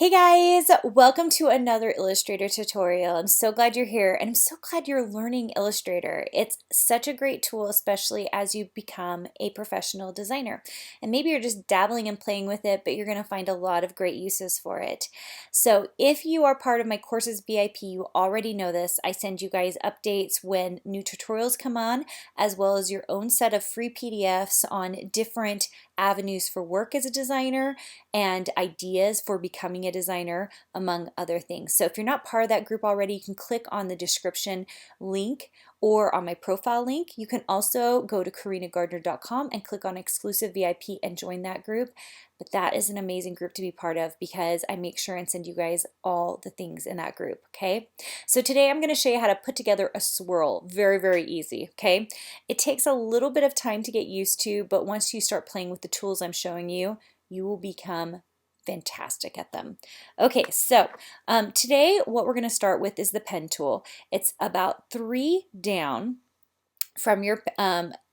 Hey guys, welcome to another Illustrator tutorial. I'm so glad you're here and I'm so glad you're learning Illustrator. It's such a great tool, especially as you become a professional designer. And maybe you're just dabbling and playing with it, but you're going to find a lot of great uses for it. So if you are part of my courses VIP, you already know this. I send you guys updates when new tutorials come on, as well as your own set of free PDFs on different avenues for work as a designer and ideas for becoming a designer, among other things. So if you're not part of that group already, you can click on the description link or on my profile link. You can also go to karinagardner.com and click on exclusive VIP and join that group. But that is an amazing group to be part of because I make sure and send you guys all the things in that group, okay? So today I'm going to show you how to put together a swirl. Very, very easy, okay? It takes a little bit of time to get used to, but once you start playing with the tools I'm showing you, you will become fantastic at them. Okay, so today what we're going to start with is the pen tool. It's about 3 down from your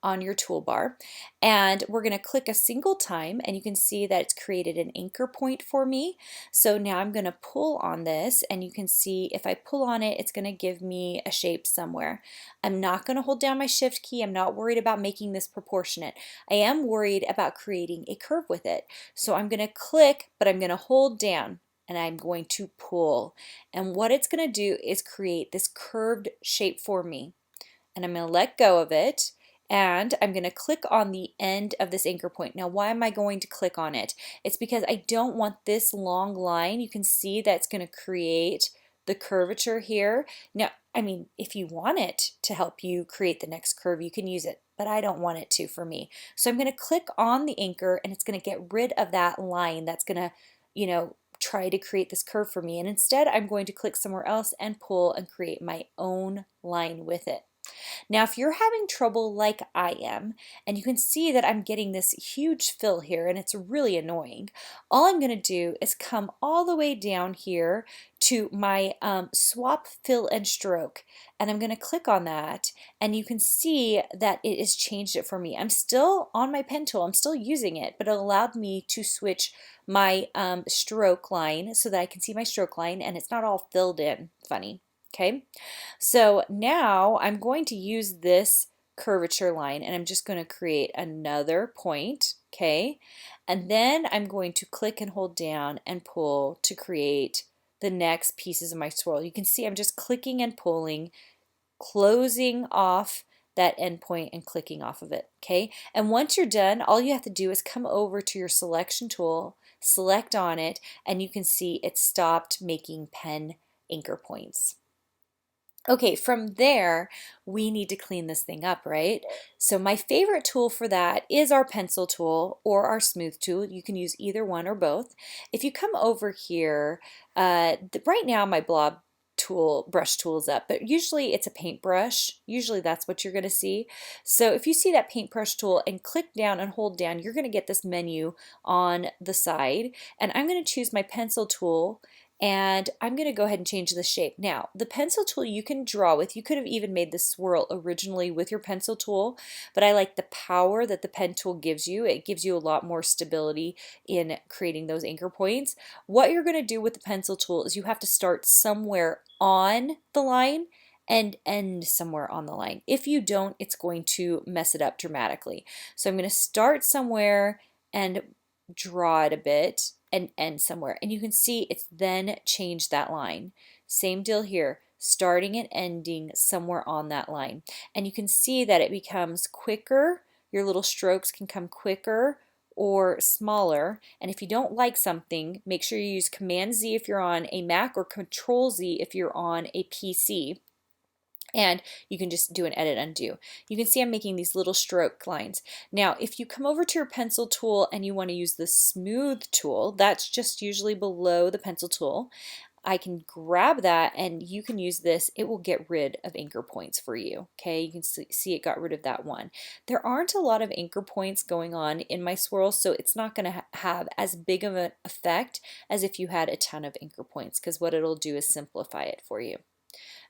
on your toolbar, and we're going to click a single time and you can see that it's created an anchor point for me. So now I'm going to pull on this and you can see if I pull on it, it's going to give me a shape somewhere. I'm not going to hold down my shift key. I'm not worried about making this proportionate. I am worried about creating a curve with it. So I'm going to click, but I'm going to hold down and I'm going to pull. And what it's going to do is create this curved shape for me. And I'm going to let go of it and I'm going to click on the end of this anchor point. Now, why am I going to click on it? It's because I don't want this long line. You can see that's going to create the curvature here. Now, I mean, if you want it to help you create the next curve, you can use it, but I don't want it to for me. So I'm going to click on the anchor and it's going to get rid of that line that's going to, try to create this curve for me. And instead, I'm going to click somewhere else and pull and create my own line with it. Now, if you're having trouble like I am, and you can see that I'm getting this huge fill here and it's really annoying, all I'm going to do is come all the way down here to my swap fill and stroke, and I'm going to click on that and you can see that it has changed it for me. I'm still on my pen tool, I'm still using it, but it allowed me to switch my stroke line so that I can see my stroke line and it's not all filled in. Funny. Okay, so now I'm going to use this curvature line and I'm just going to create another point, okay? And then I'm going to click and hold down and pull to create the next pieces of my swirl. You can see I'm just clicking and pulling, closing off that endpoint and clicking off of it, okay? And once you're done, all you have to do is come over to your selection tool, select on it, and you can see it stopped making pen anchor points. Okay, from there, we need to clean this thing up, right? So my favorite tool for that is our pencil tool or our smooth tool. You can use either one or both. If you come over here, right now my blob tool, brush tool is up, but usually it's a paintbrush. Usually that's what you're gonna see. So if you see that paintbrush tool and click down and hold down, you're gonna get this menu on the side. And I'm gonna choose my pencil tool and I'm going to go ahead and change the shape. Now, the pencil tool you can draw with. You could have even made the swirl originally with your pencil tool, but I like the power that the pen tool gives you. It gives you a lot more stability in creating those anchor points. What you're going to do with the pencil tool is you have to start somewhere on the line and end somewhere on the line. If you don't, it's going to mess it up dramatically. So I'm going to start somewhere and draw it a bit and end somewhere. And you can see it's then changed that line. Same deal here, starting and ending somewhere on that line. And you can see that it becomes quicker. Your little strokes can come quicker or smaller. And if you don't like something, make sure you use Command Z if you're on a Mac or Control Z if you're on a PC. And you can just do an edit undo. You can see I'm making these little stroke lines. Now, if you come over to your pencil tool and you want to use the smooth tool, that's just usually below the pencil tool. I can grab that and you can use this. It will get rid of anchor points for you. Okay, you can see it got rid of that one. There aren't a lot of anchor points going on in my swirl, so it's not going to have as big of an effect as if you had a ton of anchor points, because what it'll do is simplify it for you.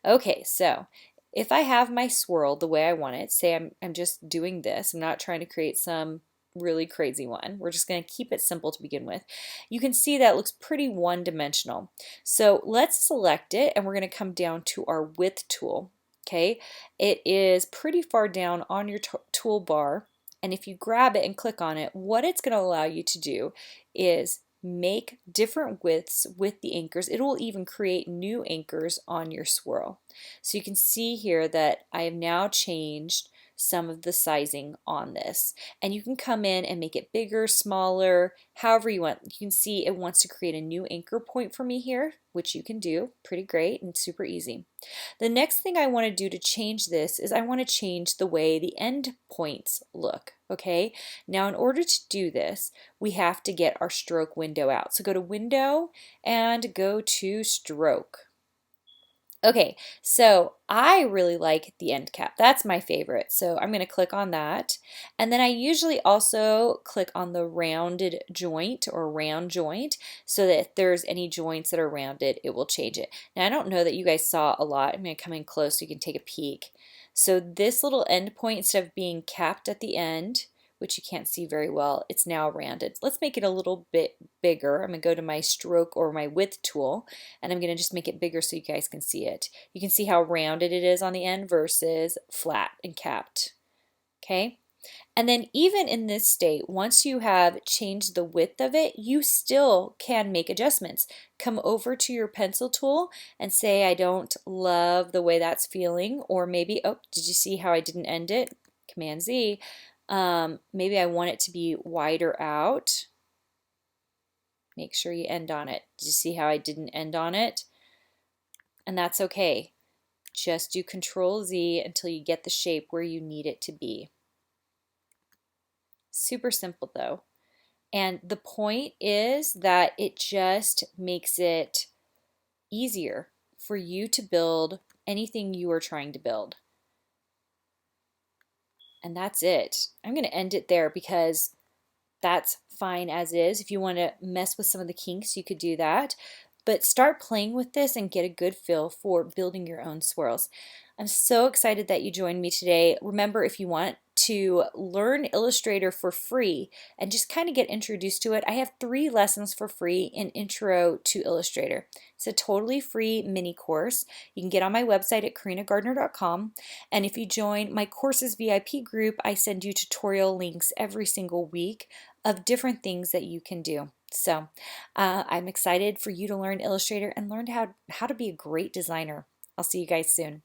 Okay, so if I have my swirl the way I want it, say I'm just doing this, I'm not trying to create some really crazy one. We're just going to keep it simple to begin with. You can see that looks pretty one-dimensional. So let's select it, and we're going to come down to our width tool. Okay, it is pretty far down on your toolbar, and if you grab it and click on it, what it's going to allow you to do is make different widths with the anchors. It will even create new anchors on your swirl. So you can see here that I have now changed some of the sizing on this, and you can come in and make it bigger, smaller, however you want. You can see it wants to create a new anchor point for me here, which you can do. Pretty great and super easy. The next thing I want to do to change this is I want to change the way the end points look. Okay, now in order to do this, we have to get our stroke window out. So go to Window and go to Stroke. Okay, so I really like the end cap. That's my favorite. So I'm going to click on that. And then I usually also click on the rounded joint or round joint so that if there's any joints that are rounded, it will change it. Now I don't know that you guys saw a lot. I'm going to come in close so you can take a peek. So this little end point, instead of being capped at the end, which you can't see very well, it's now rounded. Let's make it a little bit bigger. I'm going to go to my stroke or my width tool, and I'm going to just make it bigger so you guys can see it. You can see how rounded it is on the end versus flat and capped. Okay? And then even in this state, once you have changed the width of it, you still can make adjustments. Come over to your pencil tool and say, I don't love the way that's feeling, or maybe, oh, did you see how I didn't end it? Command Z. Maybe I want it to be wider out. Make sure you end on it. Did you see how I didn't end on it? And that's okay. Just do Control Z until you get the shape where you need it to be. Super simple though. And the point is that it just makes it easier for you to build anything you are trying to build. And that's it. I'm going to end it there because that's fine as is. If you want to mess with some of the kinks, you could do that. But start playing with this and get a good feel for building your own swirls. I'm so excited that you joined me today. Remember, if you want to learn Illustrator for free and just kind of get introduced to it, I have 3 lessons for free in Intro to Illustrator. It's a totally free mini course. You can get on my website at karinagardner.com, and if you join my courses VIP group, I send you tutorial links every single week of different things that you can do. So I'm excited for you to learn Illustrator and learn how to be a great designer. I'll see you guys soon.